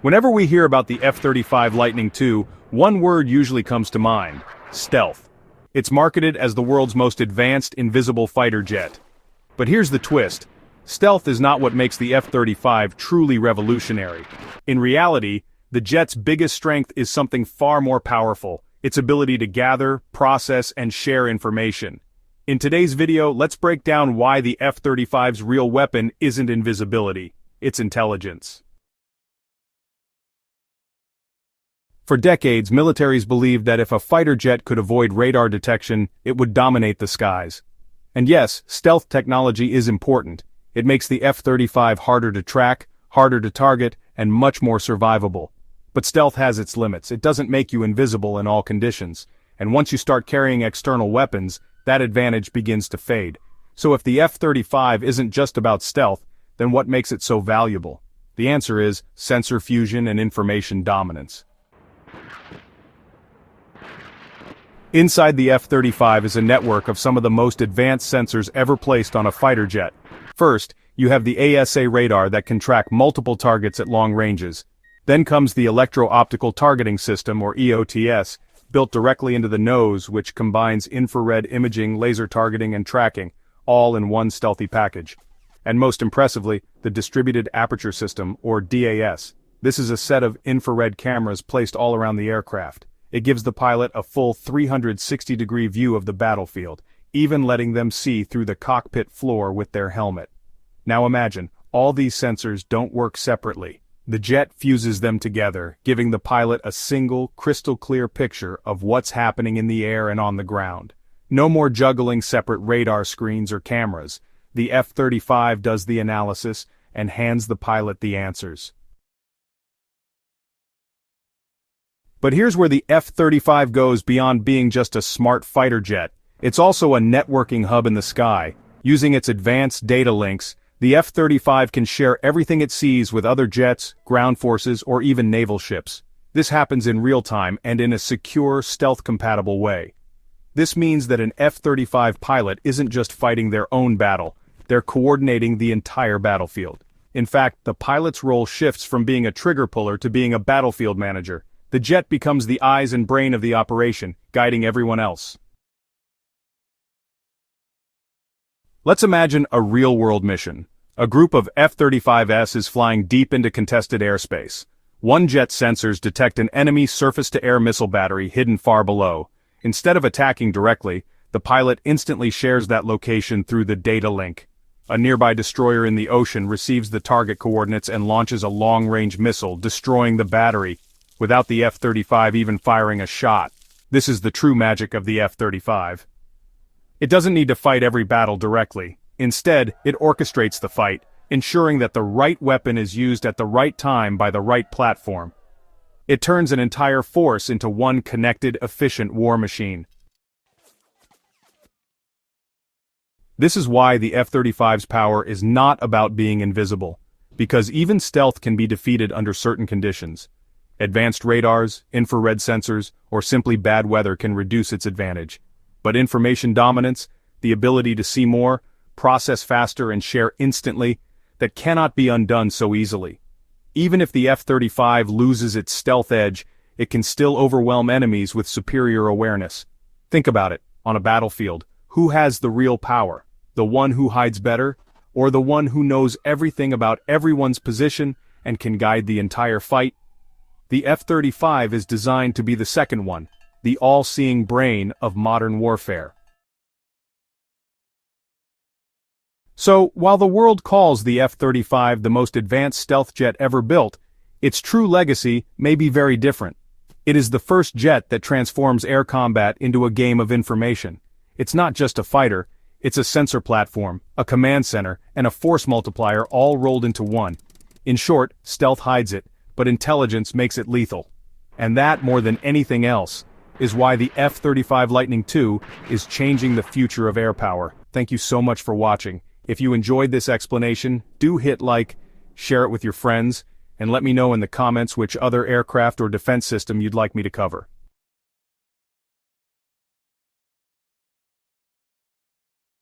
Whenever we hear about the F-35 Lightning II, one word usually comes to mind: stealth. It's marketed as the world's most advanced invisible fighter jet. But here's the twist. Stealth is not what makes the F-35 truly revolutionary. In reality, the jet's biggest strength is something far more powerful: its ability to gather, process, and share information. In today's video, let's break down why the F-35's real weapon isn't invisibility, it's intelligence. For decades, militaries believed that if a fighter jet could avoid radar detection, it would dominate the skies. And yes, stealth technology is important. It makes the F-35 harder to track, harder to target, and much more survivable. But stealth has its limits. It doesn't make you invisible in all conditions. And once you start carrying external weapons, that advantage begins to fade. So if the F-35 isn't just about stealth, then what makes it so valuable? The answer is sensor fusion and information dominance. Inside the F-35 is a network of some of the most advanced sensors ever placed on a fighter jet. First, you have the ASA radar that can track multiple targets at long ranges. Then comes the electro-optical targeting system, or EOTS, built directly into the nose, which combines infrared imaging, laser targeting, and tracking, all in one stealthy package. And most impressively, the distributed aperture system, or DAS. This is a set of infrared cameras placed all around the aircraft. It gives the pilot a full 360-degree view of the battlefield, even letting them see through the cockpit floor with their helmet. Now imagine, all these sensors don't work separately. The jet fuses them together, giving the pilot a single, crystal-clear picture of what's happening in the air and on the ground. No more juggling separate radar screens or cameras. The F-35 does the analysis and hands the pilot the answers. But here's where the F-35 goes beyond being just a smart fighter jet. It's also a networking hub in the sky. Using its advanced data links, the F-35 can share everything it sees with other jets, ground forces, or even naval ships. This happens in real time and in a secure, stealth-compatible way. This means that an F-35 pilot isn't just fighting their own battle, they're coordinating the entire battlefield. In fact, the pilot's role shifts from being a trigger puller to being a battlefield manager. The jet becomes the eyes and brain of the operation, guiding everyone else. Let's imagine a real-world mission. A group of F-35s is flying deep into contested airspace. One jet's sensors detect an enemy surface-to-air missile battery hidden far below. Instead of attacking directly, the pilot instantly shares that location through the data link. A nearby destroyer in the ocean receives the target coordinates and launches a long-range missile, destroying the battery, without the F-35 even firing a shot. This is the true magic of the F-35. It doesn't need to fight every battle directly. Instead, it orchestrates the fight, ensuring that the right weapon is used at the right time by the right platform. It turns an entire force into one connected, efficient war machine. This is why the F-35's power is not about being invisible, because even stealth can be defeated under certain conditions. Advanced radars, infrared sensors, or simply bad weather can reduce its advantage. But information dominance, the ability to see more, process faster and share instantly, that cannot be undone so easily. Even if the F-35 loses its stealth edge, it can still overwhelm enemies with superior awareness. Think about it, on a battlefield, who has the real power? The one who hides better, or the one who knows everything about everyone's position and can guide the entire fight? The F-35 is designed to be the second one, the all-seeing brain of modern warfare. So, while the world calls the F-35 the most advanced stealth jet ever built, its true legacy may be very different. It is the first jet that transforms air combat into a game of information. It's not just a fighter, it's a sensor platform, a command center, and a force multiplier all rolled into one. In short, stealth hides it, but intelligence makes it lethal. And that, more than anything else, is why the F-35 Lightning II is changing the future of air power. Thank you so much for watching. If you enjoyed this explanation, do hit like, share it with your friends, and let me know in the comments which other aircraft or defense system you'd like me to cover.